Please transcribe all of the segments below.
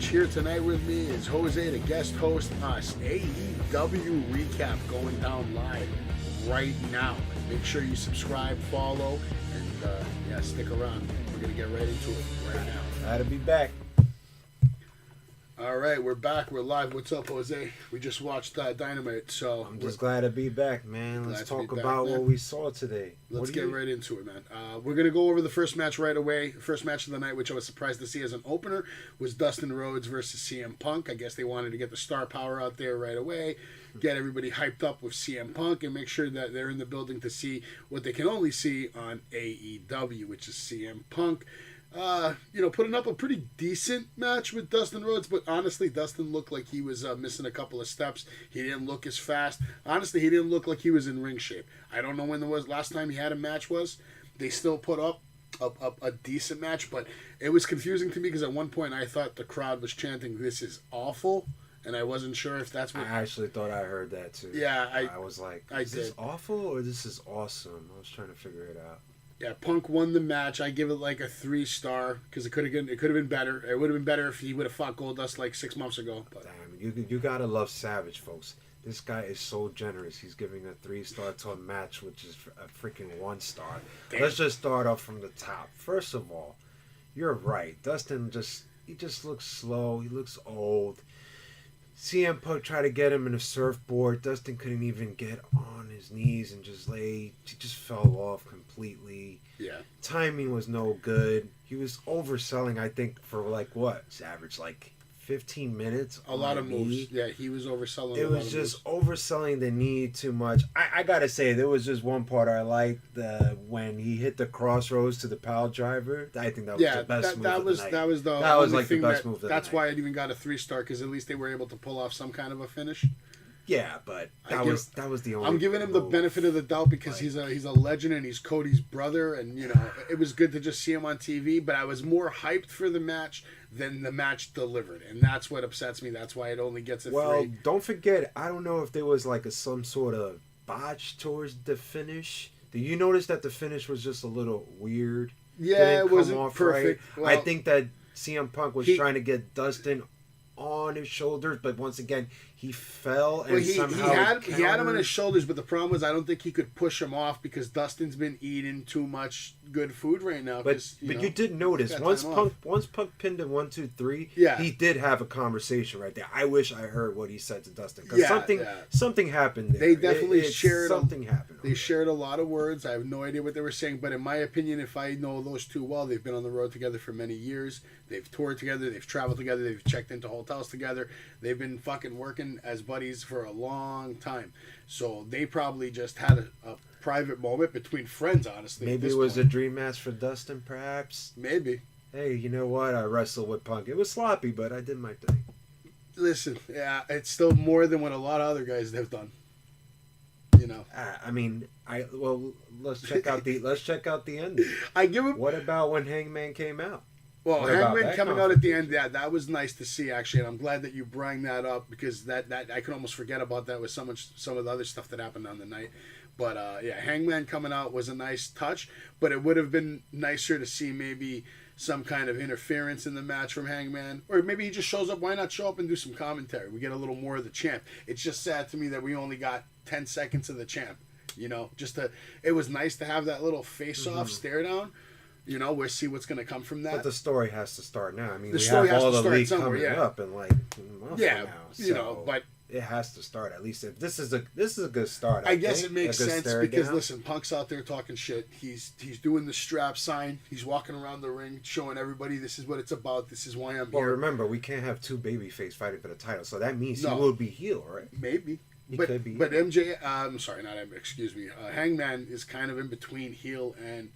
Here tonight with me is Jose, the guest host, us AEW Recap going down live right now. Make sure you subscribe, follow, and stick around. We're going to get right into it right now. Glad to be back. All right, we're back. We're live. What's up, Jose? We just watched Dynamite, so I'm just glad to be back, man. Let's talk about what we saw today. Let's get right into it, man. We're going to go over the first match right away. The first match of the night, which I was surprised to see as an opener, was Dustin Rhodes versus CM Punk. I guess they wanted to get the star power out there right away, get everybody hyped up with CM Punk, and make sure that they're in the building to see what they can only see on AEW, which is CM Punk. Putting up a pretty decent match with Dustin Rhodes, but honestly, Dustin looked like he was missing a couple of steps. He didn't look as fast. Honestly, he didn't look like he was in ring shape. I don't know when the last time he had a match was. They still put up a decent match, but it was confusing to me because at one point I thought the crowd was chanting, "This is awful," and I wasn't sure if that's what... I actually thought I heard that too. Yeah, I was like, is this awful or this is awesome? I was trying to figure it out. Yeah, Punk won the match. I give it like a 3-star because it could have been better. It would have been better if he would have fought Goldust like 6 months ago. But damn, you gotta love Savage, folks. This guy is so generous. He's giving a 3-star to a match which is a freaking 1-star. Damn. Let's just start off from the top. First of all, you're right. Dustin just looks slow. He looks old. CM Punk tried to get him in a surfboard. Dustin couldn't even get on his knees and just lay. He just fell off completely. Yeah. Timing was no good. He was overselling, I think, for Savage, 15 minutes. A lot of moves. Yeah, he was overselling. It was just overselling the knee too much. I gotta say, there was just one part I liked when he hit the crossroads to the pile driver. I think that was the best move of the night. That was the best move of the night. That's why it even got a 3-star because at least they were able to pull off some kind of a finish. Yeah, but that was the only. I'm giving him the benefit of the doubt because he's a legend and he's Cody's brother, and it was good to just see him on TV. But I was more hyped for the match than the match delivered, and that's what upsets me. That's why it only gets a 3. Well, don't forget, I don't know if there was some sort of botch towards the finish. Did you notice that the finish was just a little weird? Yeah, it wasn't perfect. Right? Well, I think that CM Punk was trying to get Dustin on his shoulders, but once again he fell and somehow he had him on his shoulders, but the problem was I don't think he could push him off because Dustin's been eating too much good food right now. But you did notice once Punk pinned him 1, 2, 3, he did have a conversation right there. I wish I heard what he said to Dustin because something happened there. They definitely shared something happened. They shared a lot of words. I have no idea what they were saying, but in my opinion, if I know those two well, they've been on the road together for many years. They've toured together. They've traveled together. They've checked into hotels together. They've been fucking working as buddies for a long time. So they probably just had a private moment between friends, honestly. Maybe it was a dream match for Dustin, perhaps. Maybe. Hey, you know what? I wrestled with Punk. It was sloppy, but I did my thing. Listen, yeah, it's still more than what a lot of other guys have done. Let's check out the ending. I give him. What about when Hangman came out? Well, Hangman coming out at the end, that was nice to see, actually, and I'm glad that you brought that up because that I could almost forget about that with some of the other stuff that happened on the night. But, Hangman coming out was a nice touch, but it would have been nicer to see maybe some kind of interference in the match from Hangman, or maybe he just shows up. Why not show up and do some commentary? We get a little more of the champ. It's just sad to me that we only got 10 seconds of the champ. It was nice to have that little face-off stare down. We'll see what's going to come from that. But the story has to start now. I mean, we have all the league coming up in a month from now. So but it has to start at least. If this is a good start, I guess it makes sense because listen, Punk's out there talking shit. He's doing the strap sign. He's walking around the ring, showing everybody this is what it's about. This is why I'm here. Well, remember, we can't have two babyface fighting for the title, so that means he will be heel, right? Maybe. He could be. But MJ, I'm sorry, not MJ. Excuse me. Hangman is kind of in between heel and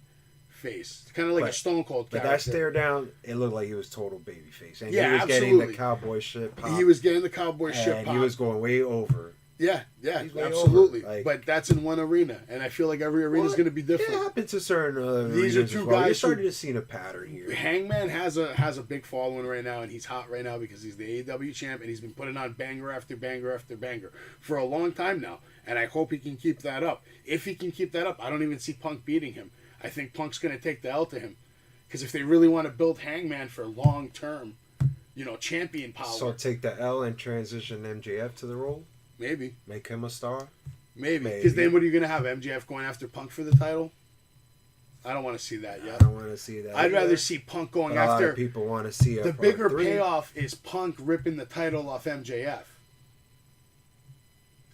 face. It's kind of like a Stone Cold character. But that stare down, it looked like he was total babyface. And he was getting the cowboy shit pop. He was getting the cowboy shit pop. And he was going way over. Yeah, absolutely. But that's in one arena, and I feel like every arena is going to be different. It happens to certain These are two guys. You're starting to see a pattern here. Hangman has a big following right now, and he's hot right now because he's the AEW champ, and he's been putting on banger after banger after banger for a long time now, and I hope he can keep that up. If he can keep that up, I don't even see Punk beating him. I think Punk's going to take the L to him. Because if they really want to build Hangman for long term, champion power. So take the L and transition MJF to the role? Maybe. Make him a star? Maybe. Because then what are you going to have? MJF going after Punk for the title? I don't want to see that yet. I don't want to see that. I'd rather see Punk going after... A lot of people want to see it. The bigger payoff is Punk ripping the title off MJF.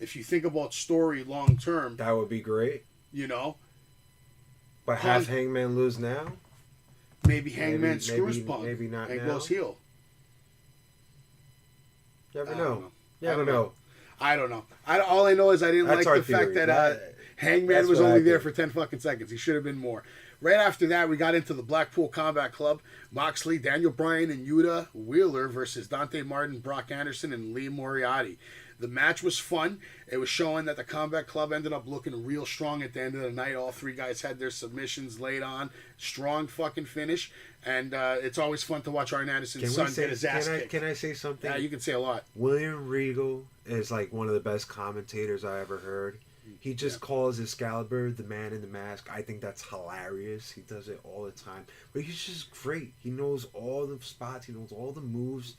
If you think about story long term... That would be great. Punk, But have Hangman lose now? Maybe Hangman screws Punk maybe not and now. goes heel. Never know. Never know. I don't know. All I know is I didn't like the fact that Hangman was only there for 10 fucking seconds. He should have been more. Right after that, we got into the Blackpool Combat Club. Moxley, Daniel Bryan, and Yuta Wheeler versus Dante Martin, Brock Anderson, and Lee Moriarty. The match was fun. It was showing that the Combat Club ended up looking real strong at the end of the night. All three guys had their submissions laid on. Strong fucking finish. And it's always fun to watch Arn Anderson's son get his ass kicked. Can I say something? Yeah, you can say a lot. William Regal is like one of the best commentators I ever heard. He just calls Excalibur the man in the mask. I think that's hilarious. He does it all the time. But he's just great. He knows all the spots. He knows all the moves.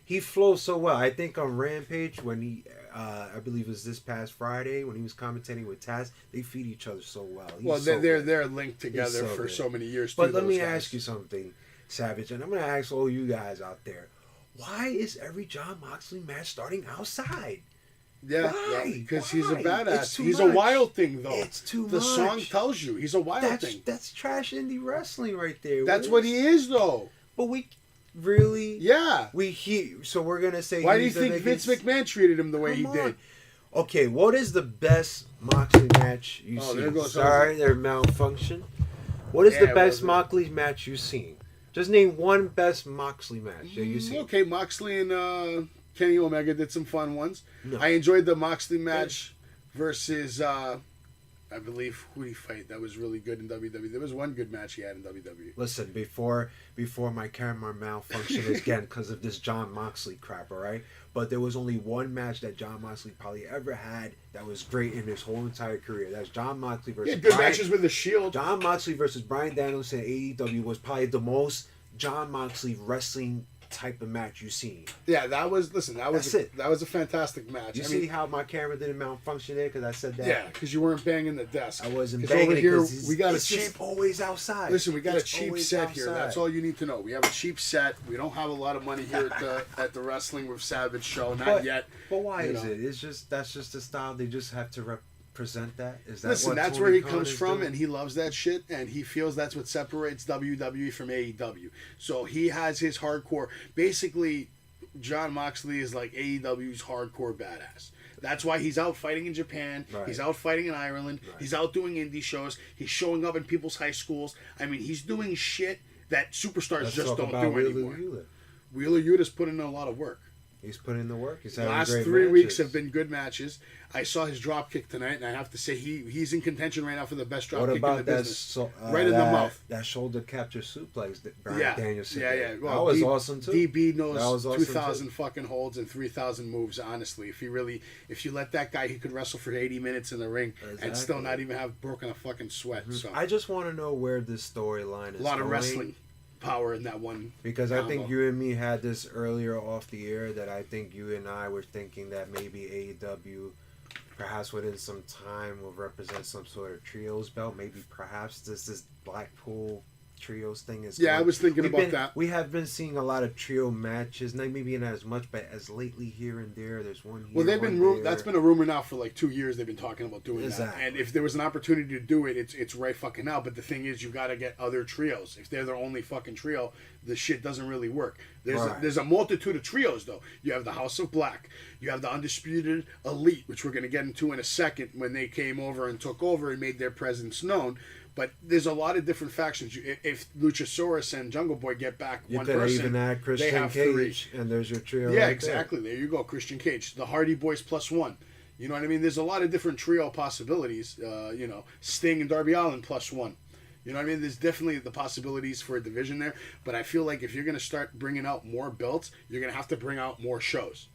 He flows so well. I think on Rampage, when he, I believe it was this past Friday, when he was commentating with Taz, they feed each other so well. They're linked together for so many years. But let me ask you something, Savage, and I'm going to ask all you guys out there. Why is every Jon Moxley match starting outside? Yeah, because he's a badass. He's a wild thing, though. It's too much. The song tells you he's a wild thing. That's trash indie wrestling right there. That's what he is, though. But we really, so we're gonna say. Why do you think Vince McMahon treated him the way he did? Okay, what is the best Moxley match you've seen? There goes Sorry, their malfunction. What is the best Moxley match you've seen? Just name one best Moxley match that you've seen. Okay, Moxley and Kenny Omega did some fun ones. No. I enjoyed the Moxley match versus, I believe, who did he fight? That was really good in WWE. There was one good match he had in WWE. Listen, before my camera malfunctioned again because of this Jon Moxley crap, all right? But there was only one match that Jon Moxley probably ever had that was great in his whole entire career. That's Jon Moxley versus good matches with the Shield. Jon Moxley versus Bryan Danielson at AEW was probably the most Jon Moxley wrestling type of match you've seen. Yeah, that was a fantastic match. You see how my camera didn't malfunction there because I said that? Yeah, because you weren't banging the desk. I wasn't banging it because we got a cheap, always outside. Listen, we got a cheap set here. That's all you need to know. We have a cheap set. We don't have a lot of money here at the Wrestling with Savage show. Not yet. But why is it? That's just the style. They just have to present that. Is that Listen, that's where he comes from, and he loves that shit, and he feels that's what separates WWE from AEW. So he has his hardcore. Basically, Jon Moxley is like AEW's hardcore badass. That's why he's out fighting in Japan. Right. He's out fighting in Ireland. Right. He's out doing indie shows. He's showing up in people's high schools. I mean, he's doing shit that superstars just don't do anymore. Wheeler Yuta's put in a lot of work. He's put in the work. He's the last 3 weeks have been good matches. I saw his drop kick tonight, and I have to say he's in contention right now for the best drop kick in the business. Right in the mouth. That shoulder capture suplex that Bryan Danielson did. Well, that was awesome too. DB knows 2,000 fucking holds and 3,000 moves. Honestly, if you let that guy, he could wrestle for 80 minutes in the ring and still not even have broken a fucking sweat. Mm-hmm. So I just want to know where this storyline is. A lot of wrestling power in that one. Because I think you and me had this earlier off the air that I think you and I were thinking that maybe AEW perhaps within some time will represent some sort of trios belt. Maybe perhaps this Blackpool trios thing is I was thinking about that. We have been seeing a lot of trio matches, maybe not as much, but as lately here and there. There's one here. Well, that's been a rumor now for like 2 years. They've been talking about doing that. And if there was an opportunity to do it, it's right fucking now. But the thing is, you got to get other trios. If they're their only fucking trio, the shit doesn't really work. There's a multitude of trios though. You have the House of Black. You have the Undisputed Elite, which we're going to get into in a second when they came over and took over and made their presence known. But there's a lot of different factions. If Luchasaurus and Jungle Boy get back one person, you could even add Christian Cage, and there's your trio. Yeah, exactly. There you go, Christian Cage. The Hardy Boys +1. You know what I mean? There's a lot of different trio possibilities. Sting and Darby Allin +1. You know what I mean? There's definitely the possibilities for a division there. But I feel like if you're going to start bringing out more belts, you're going to have to bring out more shows.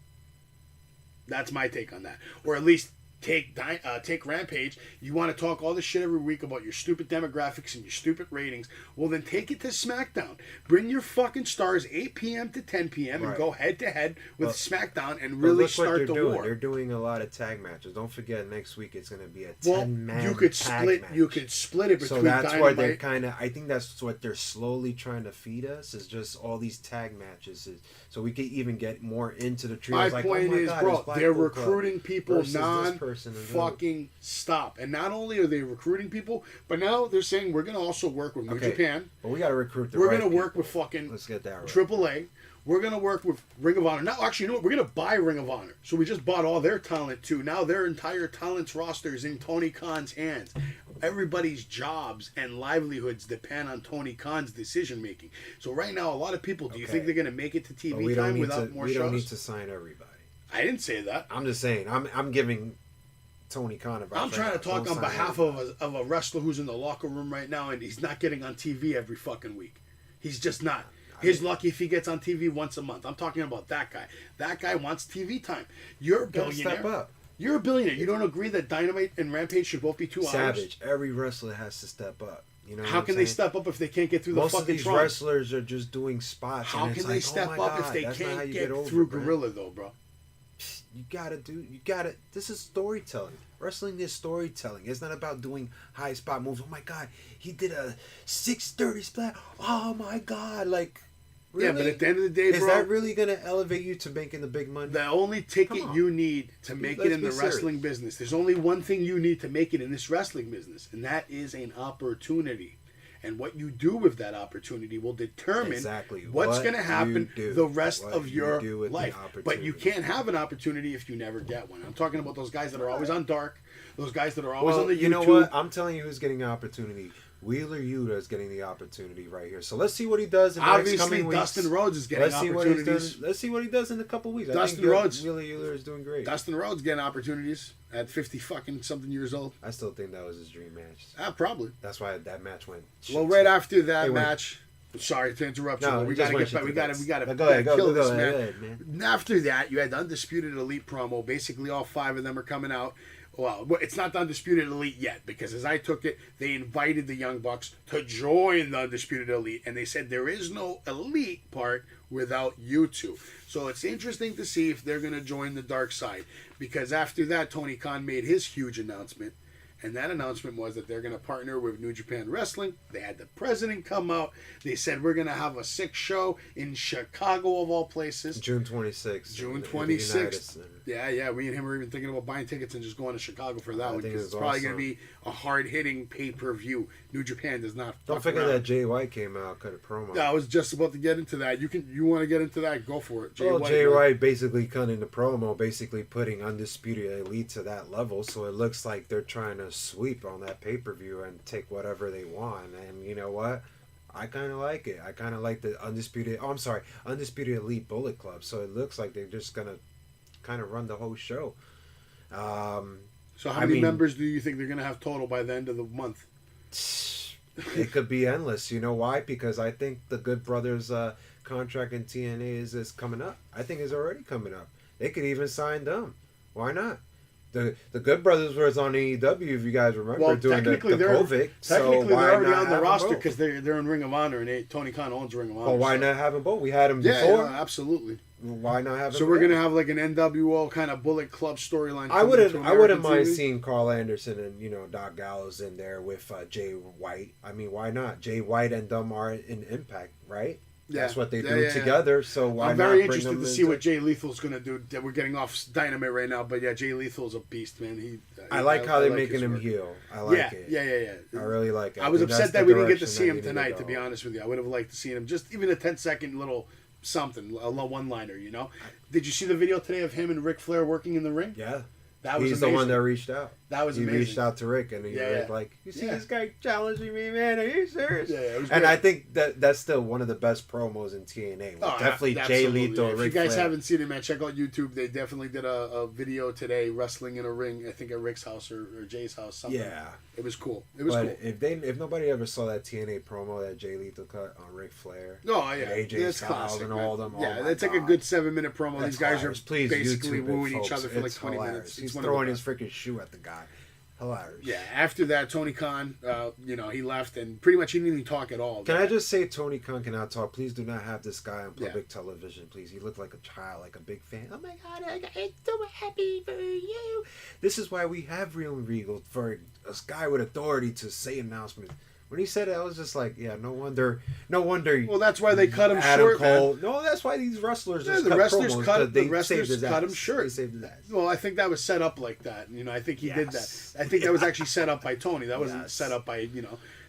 That's my take on that. Or at least take Rampage. You want to talk all this shit every week about your stupid demographics and your stupid ratings. Well, then take it to SmackDown. Bring your fucking stars 8 p.m. to 10 p.m. and go head to head with SmackDown and really start the war. They're doing a lot of tag matches. Don't forget, next week it's going to be a 10-man you could tag split. match. You could split it between. So that's Dynamite. why they're kind of. I think that's what they're slowly trying to feed us. Is just all these tag matches, so we could even get more into the trios. My point is, bro, they're recruiting people fucking stop. And not only are they recruiting people, but now they're saying we're going to also work with New Japan. But we got to recruit the We're going to work with fucking Let's get that right. AAA. We're going to work with Ring of Honor. Now, actually, you know what? We're going to buy Ring of Honor. So we just bought all their talent, too. Now their entire talent's roster is in Tony Khan's hands. Everybody's jobs and livelihoods depend on Tony Khan's decision-making. So right now, a lot of people, do you think they're going to make it to TV time without more shows? We don't need to sign everybody. I didn't say that. I'm just saying. I'm giving Tony Khan advice. I'm trying to talk on behalf of a wrestler who's in the locker room right now, and he's not getting on TV every fucking week. He's just not. He's lucky if he gets on TV once a month. I'm talking about that guy. That guy wants TV time. You're a billionaire. Step up. You're a billionaire. You don't agree that Dynamite and Rampage should both be 2 hours? Savage. Every wrestler has to step up. You know how can they step up if they can't get through the fucking Most of these wrestlers are just doing spots. How can they step up if they can't get through Gorilla, though, bro? You gotta. This is storytelling. Wrestling is storytelling. It's not about doing high spot moves. Oh my god, he did a 630 splat. Oh my god, like. Really? Yeah, but at the end of the day, bro, is that really going to elevate you to making the big money? The only ticket you need to make it in the wrestling business, there's only one thing you need to make it in this wrestling business, and that is an opportunity. And what you do with that opportunity will determine what's going to happen the rest of your life. But you can't have an opportunity if you never get one. I'm talking about those guys that are always on Dark, those guys that are always on the YouTube. You know what? I'm telling you who's getting an opportunity. Wheeler Yuta is getting the opportunity right here. So let's see what he does in the next coming weeks. Dustin Rhodes is getting opportunities. Let's see what he does in a couple weeks. Dustin Rhodes. Wheeler Yuta is doing great. Dustin Rhodes getting opportunities at 50 fucking something years old. I still think that was his dream match. Probably. That's why that match went. Well, right after that match. Sorry to interrupt you. We gotta get back. We gotta kill this man. After that, you had the Undisputed Elite promo. Basically, all 5 of them are coming out. Well, it's not the Undisputed Elite yet, because as I took it, they invited the Young Bucks to join the Undisputed Elite, and they said there is no Elite part without you two. So it's interesting to see if they're going to join the dark side, because after that, Tony Khan made his huge announcement, and that announcement was that they're going to partner with New Japan Wrestling. They had the president come out. They said, we're going to have a 6th show in Chicago, of all places. June 26th. June 26th. Yeah. We and him were even thinking about buying tickets and just going to Chicago for that one, because it's probably going to be a hard-hitting pay-per-view. New Japan does not. Don't forget that Jay White came out, cut a promo. Yeah, I was just about to get into that. You want to get into that? Go for it. Jay White basically cutting the promo, basically putting Undisputed Elite to that level, so it looks like they're trying to sweep on that pay-per-view and take whatever they want. And you know what? I kind of like it. I kind of like the Undisputed Elite Bullet Club. So it looks like they're just gonna kind of run the whole show. So how many members do you think they're gonna have total by the end of the month? It could be endless. You know why? Because I think the Good Brothers contract in TNA is coming up. I think it's already coming up. They could even sign them. Why not? The Good Brothers was on AEW, if you guys remember, doing the COVID. Technically, they're already on the roster because they're in Ring of Honor, and Tony Khan owns Ring of Honor. Well, why not have them both? We had them before. Yeah, absolutely. Why not have them? So we're gonna have like an NWO kind of Bullet Club storyline. I wouldn't mind seeing Carl Anderson and Doc Gallows in there with Jay White. I mean, why not? Jay White and them are in Impact, right? Yeah, that's what they do together. So why I'm very interested to see what Jay Lethal's going to do. We're getting off Dynamite right now, but yeah, Jay Lethal's a beast, man. I like how they're making him heel. I like it. Yeah. I really like it. I was upset that we didn't get to see him tonight, to be honest with you. I would have liked to see him, just even a 10-second little something, a one-liner, Did you see the video today of him and Ric Flair working in the ring? Yeah. That was He's amazing. the one that reached out. That was amazing. He reached out to Rick, and he was like, you see this guy challenging me, man? Are you serious? Yeah, it was and great. I think that's still one of the best promos in TNA. Definitely Jay Lethal, If Ric you guys Flair. haven't seen it, man, check out YouTube. They definitely did a video today, wrestling in a ring, I think at Rick's house or Jay's house. Something. Yeah. It was cool. It was cool. If nobody ever saw that TNA promo that Jay Lethal cut on Ric Flair, and AJ Styles classic, and all them, that's like a good 7-minute promo. These guys are Please basically YouTube wooing folks. each other for like It's 20 hilarious. minutes. He's throwing his freaking shoe at the guy. Hilarious. Yeah, after that, Tony Khan, he left, and pretty much he didn't even talk at all. Can I just say Tony Khan cannot talk? Please do not have this guy on public television, please. He looked like a child, like a big fan. Oh my God, I'm so happy for you. This is why we have Real Regal, for a guy with authority to say announcements. When he said it, I was just like, yeah, no wonder. Well, that's why they cut him Adam short, Cole. man. No, that's why these wrestlers Yeah, just the cut wrestlers promos, cut they cut him short. They saved his ass. Well, I think that was set up like that. I think he did that. I think that was actually set up by Tony. That wasn't set up by,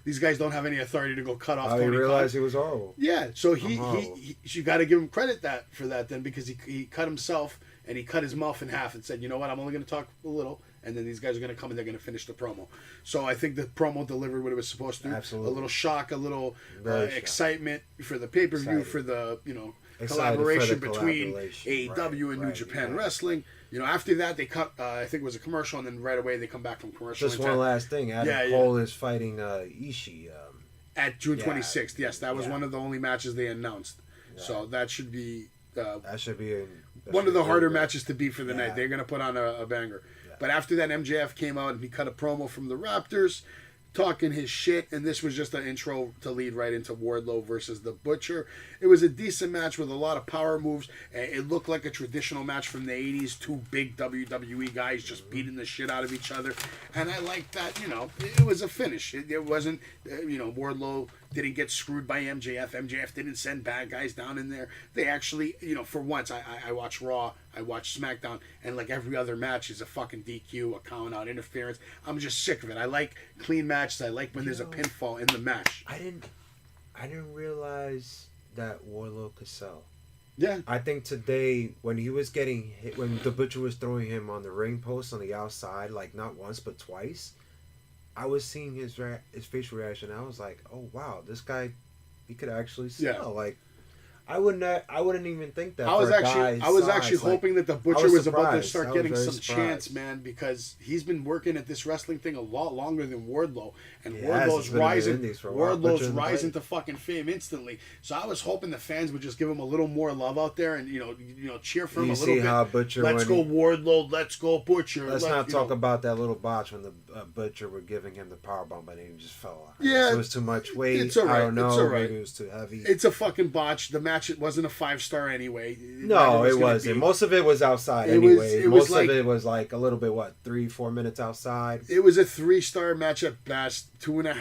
these guys don't have any authority to go cut off Tony Khan. I realized he was horrible. Yeah, so you got to give him credit for that then, because he cut himself and he cut his mouth in half and said, you know what, I'm only going to talk a little, and then these guys are going to come and they're going to finish the promo. So I think the promo delivered what it was supposed to. Absolutely. A little shock, a little excitement for the pay-per-view, for the, collaboration between AEW and New Japan Wrestling. After that, they cut, I think it was a commercial, and then right away they come back from commercial. Just one last thing. Adam Cole is fighting Ishii. At June 26th, yes. That was one of the only matches they announced. Yeah. So that should be... one of the harder matches to beat for the night. They're going to put on a banger. Yeah. But after that, MJF came out and he cut a promo from the Raptors, talking his shit, and this was just an intro to lead right into Wardlow versus the Butcher. It was a decent match with a lot of power moves. It looked like a traditional match from the 80s, two big WWE guys just beating the shit out of each other, and I liked that. It was a finish. It wasn't, Wardlow didn't get screwed by MJF. MJF didn't send bad guys down in there. They actually, for once, I watch Raw, I watch SmackDown, and like every other match is a fucking DQ, a count out, interference. I'm just sick of it. I like clean matches. I like when there's a pinfall in the match. I didn't realize that Wardlow could sell. Yeah. I think today, when he was getting hit, when the Butcher was throwing him on the ring post on the outside, like not once but twice, I was seeing his facial reaction. I was like, "Oh wow, this guy, he could actually sell." Yeah. Like, I wouldn't even think that. I was actually hoping that the Butcher was about to start getting some surprised. chance, man, because he's been working at this wrestling thing a lot longer than Wardlow, and Wardlow's rising to fucking fame instantly. So I was hoping the fans would just give him a little more love out there, and cheer for him a little bit. How Butcher let's go Wardlow, let's go Butcher. Let's not talk about that little botch when the Butcher were giving him the powerbomb, but he just fell off. Yeah, it was too much weight. It's all right. I don't know. It's all right. Maybe it was too heavy. It's a fucking botch. The match, it wasn't a 5-star anyway. No, it wasn't. Most of it was outside anyway. Most of it was like a little bit, 3-4 minutes outside. It was a 3-star match at best, 2.5,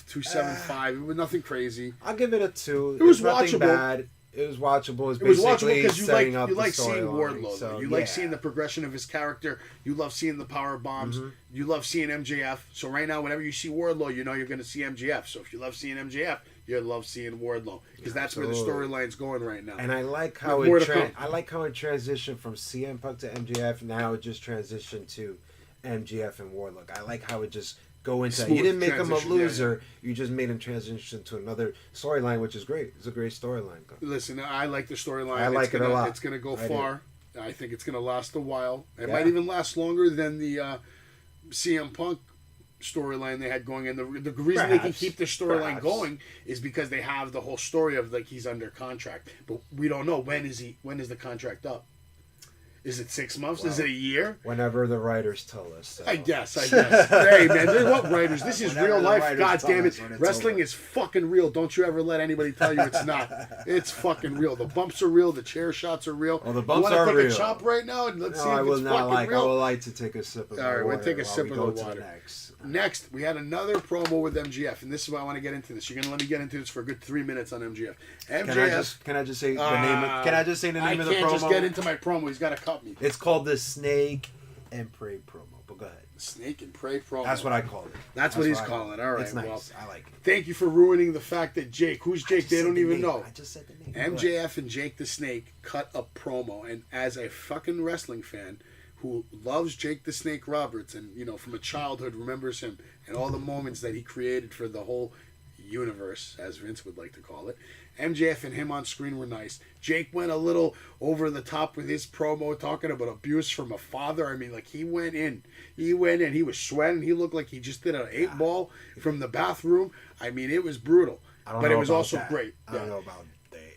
2.75. It was nothing crazy. I'll give it a 2. It was nothing watchable. Bad. It was watchable. It was watchable because you like seeing Wardlow. So, you like seeing the progression of his character. You love seeing the power bombs. Mm-hmm. You love seeing MJF. So right now, whenever you see Wardlow, you're going to see MJF. So if you love seeing MJF, you love seeing Wardlow because that's where the storyline's going right now. And I like how it transitioned from CM Punk to MJF. Now it just transitioned to MJF and Wardlow. I like how it just go into. You didn't make him a loser. Yeah. You just made him transition to another storyline, which is great. It's a great storyline. Listen, I like the storyline. I like it a lot. It's going to go far. I think it's going to last a while. It might even last longer than the CM Punk storyline they had going. And the reason they can keep the storyline going is because they have the whole story of he's under contract, but we don't know when is the contract up. Is it 6 months? Is it a year? Whenever the writers tell us. So. I guess. Hey, man, what writers? This is real life. God damn it. Wrestling is fucking real. Don't you ever let anybody tell you it's not. It's fucking real. The bumps are real. The chair shots are real. Well, the bumps are real. You want to take a chop right now? And let's see if it's fucking real. I would like to take a sip of the water. All right, we'll take a sip of the water. Next, we had another promo with MJF, and this is why I want to get into this. You're going to let me get into this for a good 3 minutes on MJF. Can I just say the name? Can I just say the name of the promo? I can't just get into my promo. He's got to cut me. It's called the Snake and Pray promo. But go ahead. Snake and Pray promo. That's what I call it. That's what he's calling it. All right. It's nice. Well, I like it. Thank you for ruining the fact that Jake, who's Jake? They don't even know. I just said the name. MJF and Jake the Snake cut a promo, and as a fucking wrestling fan who loves Jake the Snake Roberts and, from a childhood remembers him and all the moments that he created for the whole universe, as Vince would like to call it, MJF and him on screen were nice. Jake went a little over the top with his promo, talking about abuse from a father. I mean, he went in. He was sweating. He looked like he just did an 8-ball from the bathroom. I mean, it was brutal. But it was also great. I don't know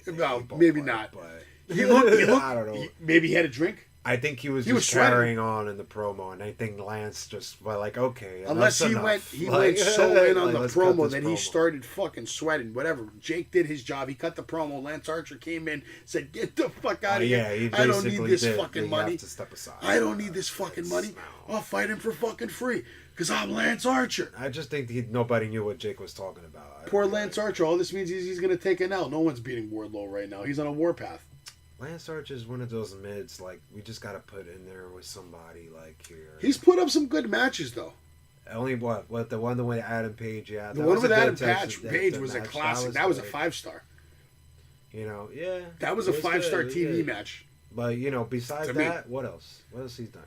about maybe not. But He looked I don't know. Maybe he had a drink. I think he was carrying on in the promo, and I think Lance just was like, okay, unless he went so in on the promo that he started fucking sweating. Whatever. Jake did his job. He cut the promo. Lance Archer came in, said, "Get the fuck out of here! I don't need this fucking money. To step aside. I don't need this fucking money. I'll fight him for fucking free because I'm Lance Archer." I just think nobody knew what Jake was talking about. Poor Lance Archer. All this means is he's going to take an L. No one's beating Wardlow right now. He's on a warpath. Lance Archer is one of those mids, like, we just got to put in there with somebody, like, here. He's put up some good matches, though. Only what? The one with Adam Page, yeah. The one with Adam Page was a classic. That was a 5-star. You know, yeah. That was a 5-star TV match. But, you know, besides that, what else? What else he's done?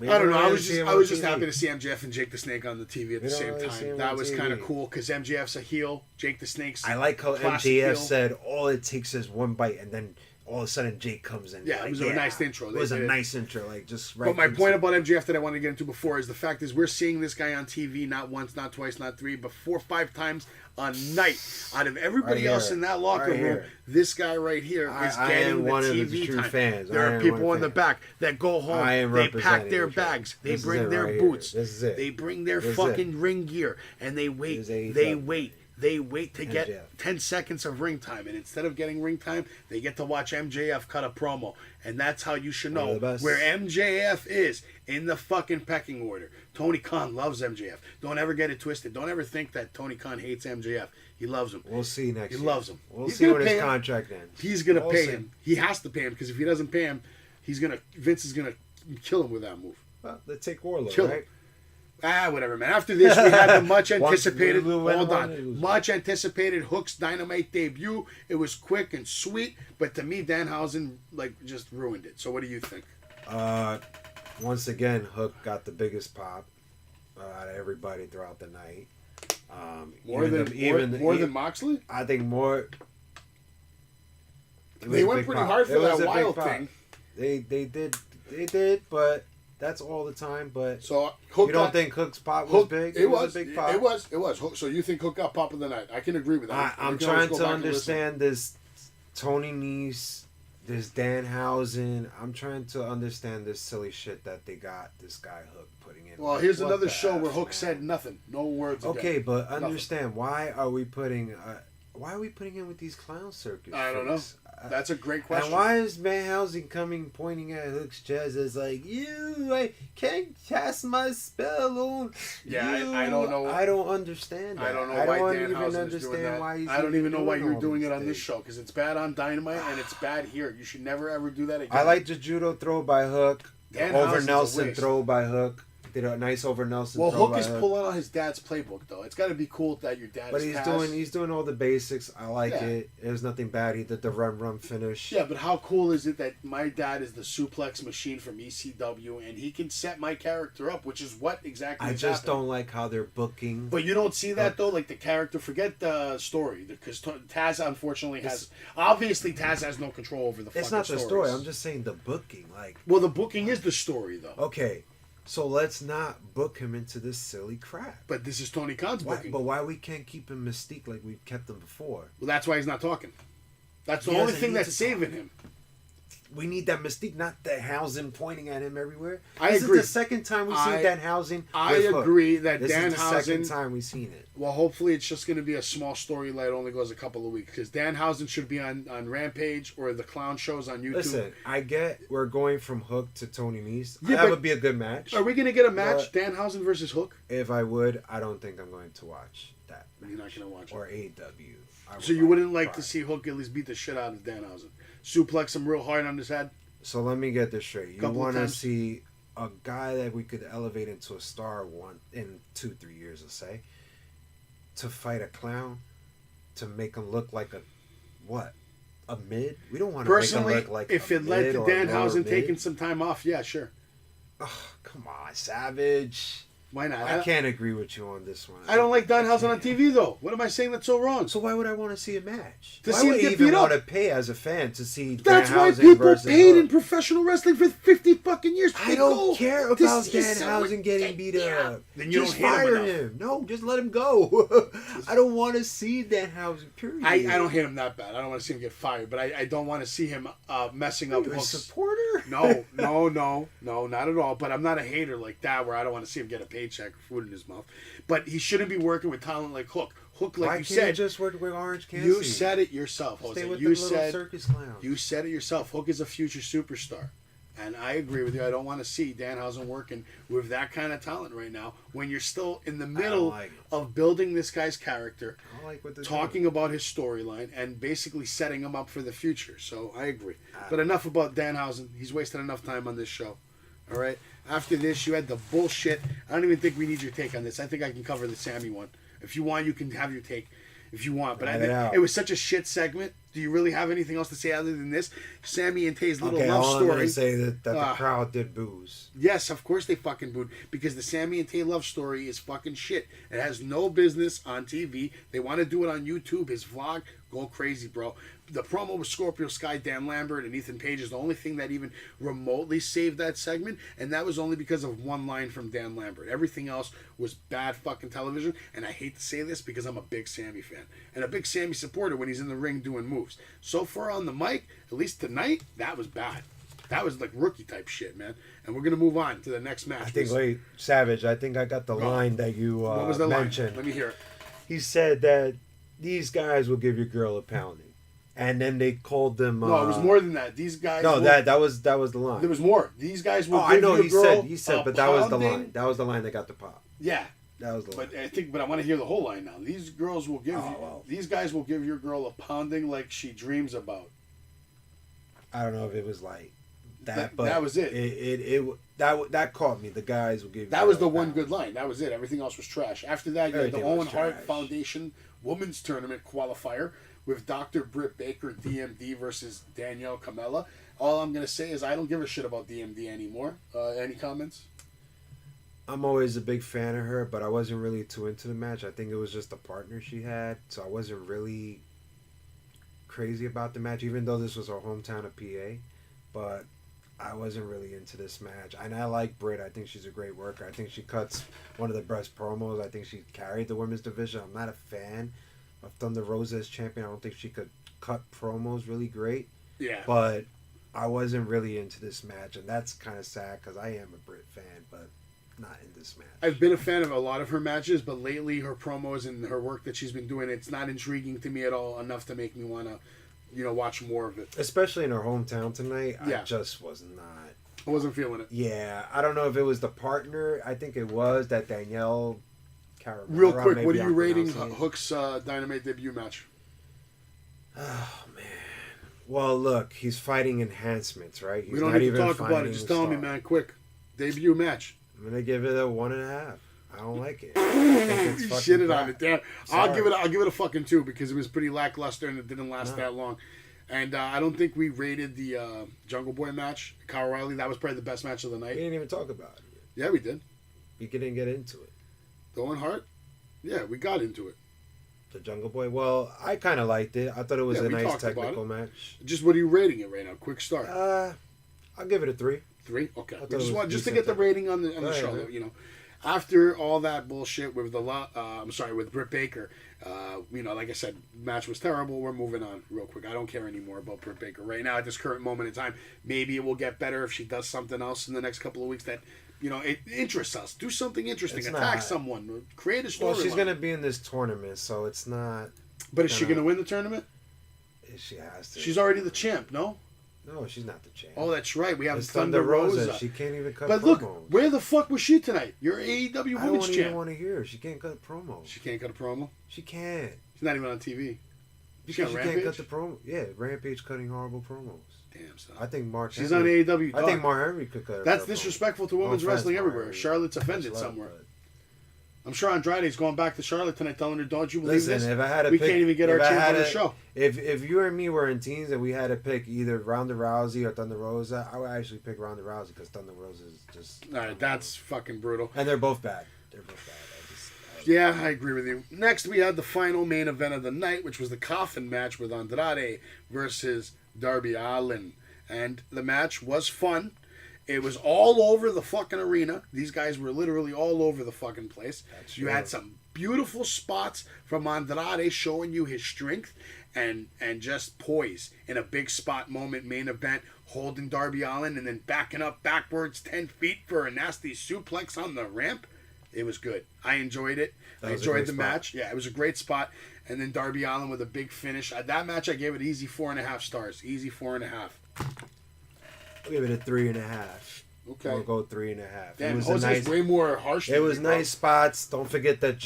I don't know. I was just happy to see MJF and Jake the Snake on the TV at the same time. That was kind of cool because MJF's a heel. Jake the Snake's I like how MJF said all it takes is one bite, and then all of a sudden Jake comes in. Yeah, it was a nice intro. It was a nice intro, like just right. But my point about MJF that I wanted to get into before is the fact is we're seeing this guy on TV not once, not twice, not 3, but 4 or 5 times a night. Out of everybody else in that locker room, this guy right here is getting the TV time. Fans. There are people in the back that go home. They pack their bags. They bring their boots. They bring their fucking ring gear, and they wait. They wait to get 10 seconds of ring time. And instead of getting ring time, they get to watch MJF cut a promo. And that's how you should know where MJF is in the fucking pecking order. Tony Khan loves MJF. Don't ever get it twisted. Don't ever think that Tony Khan hates MJF. He loves him. We'll see next year. He loves him. We'll see when his contract ends. He's going to pay him. He has to pay him because if he doesn't pay him, Vince is going to kill him with that move. Well, let's take Warlord, right? Whatever, man. After this, we had the much anticipated. Much anticipated Hook's Dynamite debut. It was quick and sweet, but to me, Danhausen just ruined it. So, what do you think? Once again, Hook got the biggest pop out of everybody throughout the night. More than Moxley? I think more. They went pretty hard for that Wild thing. They did, but. That's all the time, but so you don't think Hook's pop was big? It was a big pop. It was. So you think Hook got pop of the night? I can agree with that. I'm trying to understand this Tony Nese, this Danhausen. I'm trying to understand this silly shit that they got this guy Hook putting in. Well, here's another show where Hook said nothing, no words. Okay, but understand why are we putting in with these clown circus? I don't know. That's a great question. And why is Danhausen pointing at Hook's chest as like, I can't cast my spell on you. I don't know. I don't understand that. I don't know why Danhausen is doing that. I don't even know why you're doing it on this show because it's bad on Dynamite and it's bad here. You should never ever do that again. I like the judo throw by Hook. Over Nelson throw by Hook. Did a nice over Nelson. Well, Hook is pulling on his dad's playbook, though. It's got to be cool that your dad. But he's doing all the basics. I like it. There's nothing bad. He did the run finish. Yeah, but how cool is it that my dad is the suplex machine from ECW, and he can set my character up, which is what exactly. I just don't like how they're booking. But you don't see that though, like the character. Forget the story, because Taz unfortunately obviously Taz has no control over the. It's not the story. I'm just saying the booking, Well, the booking is the story, though. Okay. So let's not book him into this silly crap. But this is Tony Khan's booking. But why we can't keep him Mystique like we've kept him before? Well, that's why he's not talking. That's the only thing that's saving him. We need that Mystique, not Danhausen pointing at him everywhere. I agree. This is the second time we've seen Danhausen. I agree that this Danhausen. This is the second time we've seen it. Well, hopefully it's just going to be a small story. It only goes a couple of weeks because Danhausen should be on Rampage or the clown shows on YouTube. Listen, I get we're going from Hook to Tony Nese. Yeah, that would be a good match. Are we going to get a match, Danhausen versus Hook? If I would, I don't think I'm going to watch that match. You're not going to watch or it. AEW. So you wouldn't like to see Hook at least beat the shit out of Danhausen? Suplex him real hard on his head? So let me get this straight. You want to see a guy that we could elevate into a star in 2-3 years, let's say, to fight a clown, to make him look like a mid? We don't want to make him look like if it led to Danhausen taking some time off, yeah, sure. Oh, come on, Savage. Why not? I can't agree with you on this one. I don't like Danhausen on TV, though. What am I saying that's so wrong? So why would I want to see a match? Why would I even want to pay as a fan to see That's Danhausen why people paid Hook. in professional wrestling for 50 fucking years. I don't care about Danhausen getting beat up. Then you just don't fire him. No, just let him go. I don't want to see Danhausen, period. I don't hate him that bad. I don't want to see him get fired, but I don't want to see him messing up You're Hook's. A supporter No, not at all. But I'm not a hater like that where I don't want to see him get a paycheck or food in his mouth. But he shouldn't be working with talent like Hook. Hook, like Why you can't said, you just work with Orange Cassidy? you said it yourself, Jose. Stay with You the little said circus clown. you said it yourself. Hook is a future superstar. And I agree with you. I don't want to see Danhausen working with that kind of talent right now when you're still in the middle of building this guy's character, talking about his storyline, and basically setting him up for the future. So I agree. But enough about Danhausen. He's wasted enough time on this show. All right? After this, you had the bullshit. I don't even think we need your take on this. I think I can cover the Sammy one. If you want, you can have your take if you want. But I think it was such a shit segment. Do you really have anything else to say other than this? Sammy and Tay's little love story. I'm going to say that the crowd did booze. Yes, of course they fucking booed. Because the Sammy and Tay love story is fucking shit. It has no business on TV. They want to do it on YouTube. His vlog, go crazy, bro. The promo with Scorpio Sky, Dan Lambert, and Ethan Page is the only thing that even remotely saved that segment. And that was only because of one line from Dan Lambert. Everything else was bad fucking television. And I hate to say this because I'm a big Sammy fan. And a big Sammy supporter when he's in the ring doing moves. So far on the mic, at least tonight, that was bad. That was like rookie type shit, man. And we're going to move on to the next match. Savage, I think I got the line that you what was the mentioned. Line? Let me hear it. He said that these guys will give your girl a pounding. And then they called them... no, it was more than that. These guys... No, that was the line. There was more. These guys will give your girl he said, but that was the line. That was the line that got the pop. Yeah. That was the line. But I want to hear the whole line now. These girls will give these guys will give your girl a pounding like she dreams about. I don't know if it was like that, but that was it. That caught me. The guys will give. That was the one good line. That was it. Everything else was trash. After that, you had the Owen Hart Foundation Women's Tournament qualifier with Dr. Britt Baker, DMD versus Danielle Camella. All I'm gonna say is I don't give a shit about DMD anymore. Any comments? I'm always a big fan of her, but I wasn't really too into the match. I think it was just the partner she had, so I wasn't really crazy about the match, even though this was her hometown of PA. But I wasn't really into this match. And I like Britt. I think she's a great worker. I think she cuts one of the best promos. I think she carried the women's division. I'm not a fan of Thunder Rosa as champion. I don't think she could cut promos really great. Yeah. But I wasn't really into this match, and that's kind of sad because I am a Britt fan, but not in this match. I've been a fan of a lot of her matches, but lately her promos and her work that she's been doing, it's not intriguing to me at all enough to make me want to, watch more of it. Especially in her hometown tonight, yeah. I just was not. I wasn't feeling it. Yeah, I don't know if it was the partner. I think it was that Danielle Caramara. Real quick, what are you rating Hook's Dynamite debut match? Oh, man. Well, look, he's fighting enhancements, right? He's we don't need to talk about it. Just tell me, man, quick. Debut match. I'm going to give it a 1.5. I don't like it. You shitted on it, damn. I'll give it a fucking 2 because it was pretty lackluster and it didn't last that long. And I don't think we rated the Jungle Boy match, Kyle O'Reilly. That was probably the best match of the night. We didn't even talk about it. Yeah, we did. You didn't get into it. The Owen Hart? Yeah, we got into it. The Jungle Boy? Well, I kind of liked it. I thought it was a nice technical match. Just what are you rating it right now? Quick start. I'll give it a 3. 3? Okay. Just to get the rating on the show, After all that bullshit with with Britt Baker, like I said, match was terrible. We're moving on real quick. I don't care anymore about Britt Baker right now at this current moment in time. Maybe it will get better if she does something else in the next couple of weeks that, it interests us. Do something interesting. Attack someone. Create a story. Well, she's going to be in this tournament, so it's not... But is she going to win the tournament? She has to. She's already the champ, no? No, she's not the champ. Oh, that's right. We have it's Thunder Rosa. She can't even cut promos. But look, where the fuck was she tonight? You're AEW Women's Champ. I don't even want to hear her. She can't cut promos. She can't cut a promo? She can't. She's not even on TV. Because she can't cut the promo. Yeah, Rampage cutting horrible promos. Damn, son. I think Mark She's Henry, on AEW. I think Mark Henry could cut her. That's disrespectful to women's wrestling everywhere. Henry. Charlotte's offended somewhere. I'm sure Andrade's going back to Charlotte tonight telling her, don't you believe this? If I had we can't even get our champ on the show. If you and me were in teams and we had to pick either Ronda Rousey or Thunder Rosa, I would actually pick Ronda Rousey because Thunder Rosa is just... All right, that's fucking brutal. And they're both bad. Yeah, I agree with you. Next, we had the final main event of the night, which was the Coffin Match with Andrade versus Darby Allin. And the match was fun. It was all over the fucking arena. These guys were literally all over the fucking place. You had some beautiful spots from Andrade showing you his strength and just poise in a big spot moment main event. holding Darby Allin and then backing up backwards 10 feet for a nasty suplex on the ramp. It was good. I enjoyed it. I enjoyed the match. Yeah, it was a great spot. And then Darby Allin with a big finish. That match, I gave it easy 4.5 stars. Easy 4.5. I give it a 3.5. Okay. I'll go 3.5. Damn, it was Jose's way more harsh. It was nice spots. Don't forget that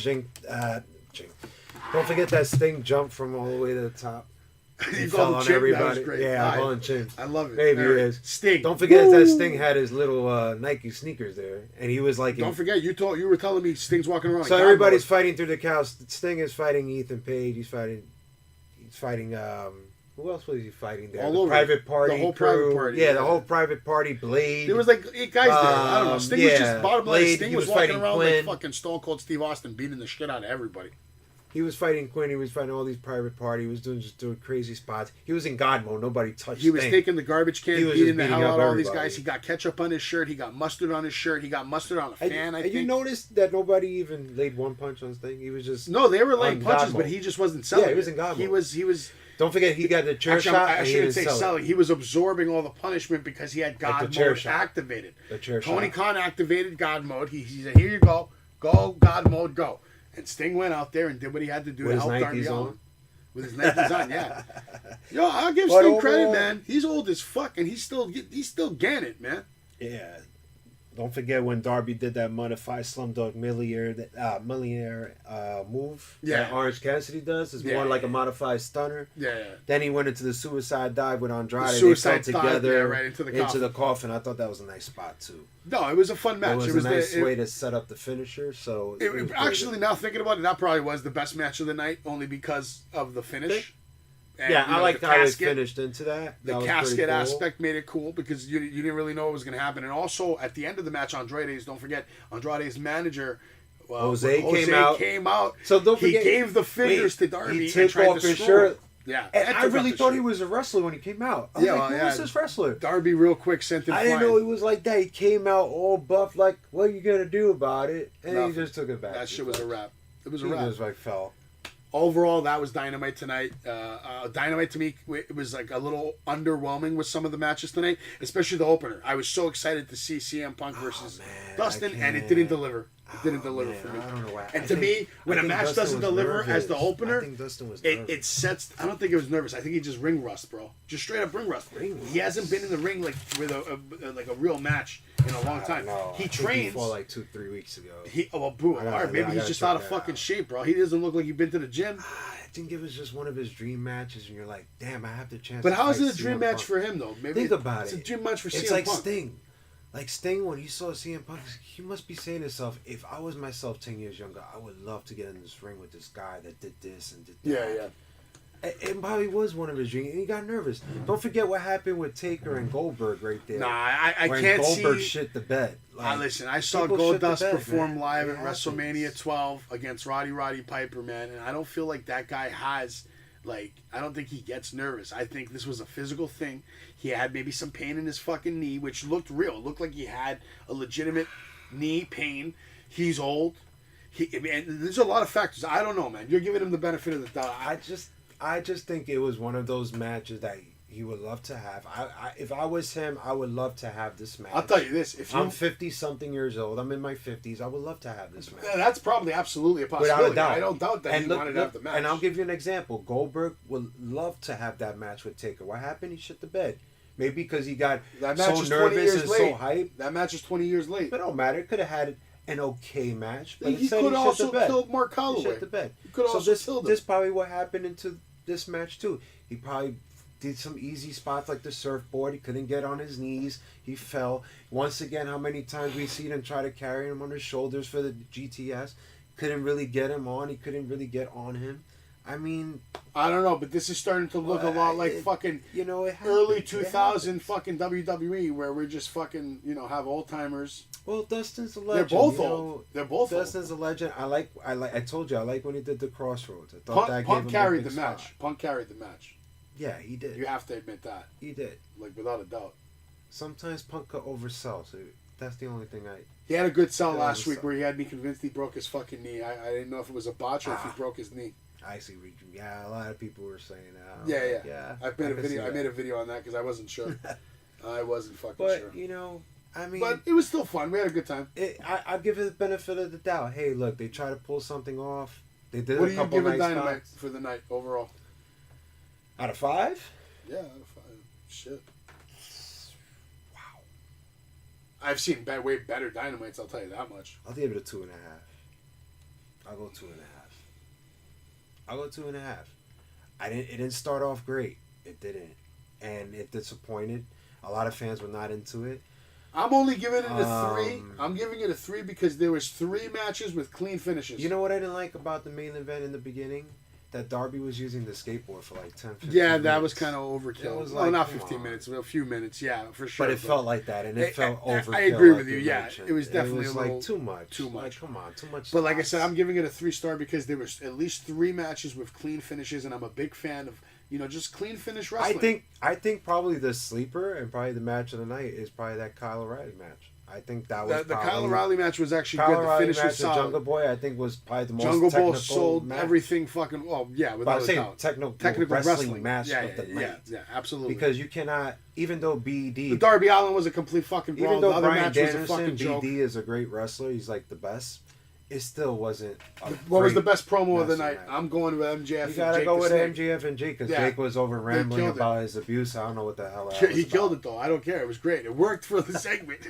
Don't forget that Sting jump from all the way to the top. He fell on everybody. That was great. Yeah, I'm calling Chimp. I love it. Maybe it is. Sting. Don't forget that Sting had his little Nike sneakers there, and he was like. Don't forget, you were telling me Sting's walking around. So everybody's fighting through the cows. Sting is fighting Ethan Page. He's fighting. Who else was he fighting there? All over. Private Party. The whole crew. Private Party. Yeah, the whole Private Party. Blade. There was like 8 guys there. I don't know. Sting was just bottom line. Blade, Sting was walking around like fucking Stone Cold Steve Austin, beating the shit out of everybody. He was fighting Quinn. He was fighting all these Private Party. He was doing crazy spots. He was in God mode. Nobody touched him. He was taking the garbage can, beating the hell out of all these everybody. guys. He got ketchup on his shirt. He got mustard on his shirt. He got mustard on a fan, I think. You noticed that nobody even laid one punch on Sting? He was just... No, they were laying punches, but he just wasn't selling. Yeah, he was in God mode. He was... Don't forget, he got the chair shot. I shouldn't say selling. He was absorbing all the punishment because he had God mode activated. The chair Tony shot. Khan activated God mode. He said, "Here you go, God mode, go." And Sting went out there and did what he had to do to help Darby Allin. With his Nikes on, yeah. Yo, I'll give Sting credit, man. He's old as fuck, and he's still getting it, man. Yeah. Don't forget when Darby did that modified Slumdog Millionaire move. Yeah. That Orange Cassidy does. It's more like a modified stunner. Yeah. Then he went into the suicide dive with Andrade. Suicide they fell together right into the coffin. I thought that was a nice spot too. No, it was a fun match. It was a nice way to set up the finisher. So actually, now thinking about it, that probably was the best match of the night, only because of the finish. And, I liked how it finished into that. The casket aspect made it cool because you didn't really know what was going to happen. And also, at the end of the match, don't forget, Andrade's manager, Jose came out. So don't forget, he gave the fingers to Darby he took and tried off to his shirt. Yeah, and I really thought he was a wrestler when he came out. I was like, who was this wrestler? Darby real quick sent him I flying. didn't know he was like that. He came out all buff, like, what are you going to do about it? And Nothing. he just took it back. That shit was a wrap. It was a He wrap. just like fell. Overall, that was Dynamite tonight. Dynamite to me, it was like a little underwhelming with some of the matches tonight, especially the opener. I was so excited to see CM Punk versus Dustin, and it didn't deliver. It didn't deliver for me. I don't know why. And to me, when a match doesn't deliver as the opener, I think Dustin was nervous. it sets. I don't think it was nervous. I think he just ring rust, bro. Just straight up ring rust. He hasn't been in the ring like with a real match in a long time. He trains. He fought like 2-3 weeks ago. Maybe he's just out of fucking shape, bro. He doesn't look like he's been to the gym. I think it was just one of his dream matches, and you're like, damn, I have the chance. But how is it a dream match for him though? Maybe think about it's it. It's a dream match for CM Punk. It's like Sting. Like Sting, when he saw CM Punk, he must be saying to himself, if I was myself 10 years younger, I would love to get in this ring with this guy that did this and did that. Yeah. It probably was one of his dreams, and he got nervous. Don't forget what happened with Taker and Goldberg right there. Nah, I when can't Goldberg see. shit the bed. Listen, I saw Goldust perform live at WrestleMania 12 against Roddy Piper, man, and I don't feel like that guy has. I don't think he gets nervous. I think this was a physical thing. He had maybe some pain in his fucking knee, which looked real. It looked like he had a legitimate knee pain. He's old. There's a lot of factors. I don't know, man. You're giving him the benefit of the doubt. I just think it was one of those matches that he would love to have. If I was him, I would love to have this match. I'll tell you this: I'm 50-something years old. I'm in my 50s. I would love to have this match. Yeah, that's probably absolutely a possibility. Without a doubt. I don't doubt that he wanted to have the match. And I'll give you an example. Goldberg would love to have that match with Taker. What happened? He shit the bed. Maybe because he got so nervous and so hyped. That match is 20 years late. But it don't matter. It could have had an okay match. But he could have also killed Mark Calloway. He shit the bed. He could have also killed him. This probably what happened into this match too. He probably did some easy spots like the surfboard. He couldn't get on his knees. He fell. Once again, how many times we see him try to carry him on his shoulders for the GTS. Couldn't really get him on. He couldn't really get on him. I mean, I don't know, but this is starting to look a lot like fucking early 2000 fucking WWE, where we're just fucking have old timers. Well, Dustin's a legend. They're both old. They're both old. Dustin's a legend. I told you I like when he did the Crossroads. I thought Punk carried the match. Punk carried the match. Yeah, he did. You have to admit that. He did. Without a doubt. Sometimes Punk could oversell, so that's the only thing I... He had a good sell last week where he had me convinced he broke his fucking knee. I didn't know if it was a botch or if he broke his knee. I see. Yeah, a lot of people were saying that. Yeah. I made a video on that because I wasn't sure. I wasn't fucking But sure. you know, I mean, But it was still fun. We had a good time. I give it the benefit of the doubt. Hey, look, they try to pull something off. They did What a do you couple give a nice Dynamite spots. for the night overall? Out of 5? Yeah, out of 5. Shit. Wow. I've seen way better Dynamites, I'll tell you that much. I'll give it a 2.5. I'll go 2.5. I'll go 2.5. It didn't start off great. It didn't. And it disappointed. A lot of fans were not into it. I'm only giving it a 3. I'm giving it a 3 because there was 3 matches with clean finishes. You know what I didn't like about the main event in the beginning? That Darby was using the skateboard for like 10, 15 yeah, minutes. that was kind of overkill. It was Well, like, not come 15 on. minutes, a few minutes, yeah, for sure. But it felt like that, and it felt overkill. I agree like with you, you yeah. mentioned. It was definitely it was a little like too much. Too much. Like, come on, too much. But like I spots. said, I'm giving it a 3-star because there was at least 3 matches with clean finishes, and I'm a big fan of, just clean finish wrestling. I think probably the sleeper and probably the match of the night is probably that Kyle O'Reilly match. I think that was the probably, Kyle O'Reilly match was actually Kyle good. The O'Reilly finish match was with solid. Jungle Boy, I think, was probably the most Jungle technical Boy sold match. everything fucking. Well, yeah, But without I'm a saying doubt. technical wrestling match yeah, of the night. Yeah, absolutely. Because you cannot, even though BD, the Darby Allin was a complete fucking brawl. even The though other Bryan match was a Danielson, fucking joke. BD is a great wrestler, he's like the best. It still wasn't. What was the great best promo of the match night? I'm going with MJF. You gotta and Jake go the with Snake. MJF and Jake because Yeah. Jake was over rambling killed it. about his abuse. I don't know what the hell. He killed it though. I don't care. It was great. It worked for the segment.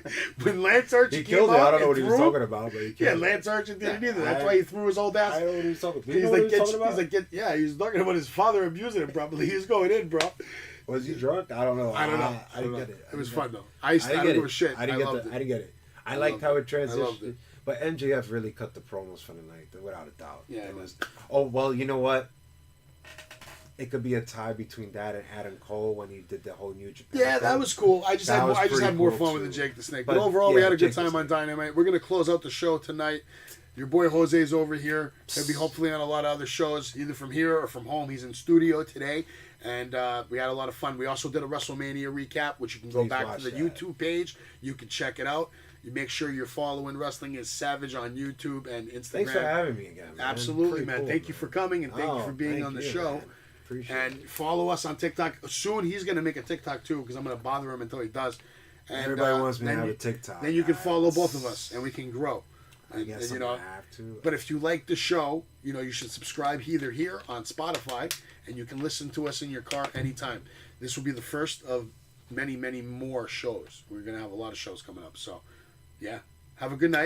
When Lance Archer He came killed it. out I don't know and what he was threw him- talking about, but he Yeah, killed it. Lance Archer didn't Yeah, either. That's why he threw his old ass. I don't know what he was talking about. He's You know like, what he was talking about? he's like, yeah, he was talking about his father abusing him properly. He was going in, bro. Was he drunk? I don't know. I don't know. I didn't get it. It was I fun didn't though. I get it. don't give a shit. I didn't get loved it. it. I didn't get it. I I liked loved how it. it transitioned. I loved it. But MJF really cut the promos for the night, without a doubt. Yeah, It man. was. Oh well, you know what? It could be a tie between that and Adam Cole when he did the whole New Japan. Yeah, that thing. was cool. I just That was had pretty more cool, fun with too. the Jake the Snake. But, But overall, we yeah, had a good Jake the time on Snake. Dynamite. We're gonna close out the show tonight. Your boy Jose's over here. He'll be hopefully on a lot of other shows, either from here or from home. He's in studio today, and we had a lot of fun. We also did a WrestleMania recap, which you can go Please back watch to the that. YouTube page. You can check it out. You make sure you're following Wrestling is Savage on YouTube and Instagram. Thanks for having me again. Man. Absolutely, Pretty man. cool, Thank you for coming and thank you for being thank on the you, show. man. Appreciate And it. follow us on TikTok. Soon he's going to make a TikTok too because I'm going to bother him until he does. And Everybody wants me to then have you- a TikTok. Then you can guys. follow both of us and we can grow. I And, guess you I'm know, gonna have to. but if you like the show, you should subscribe either here on Spotify and you can listen to us in your car anytime. This will be the first of many, many more shows. We're going to have a lot of shows coming up. So, yeah. Have a good night.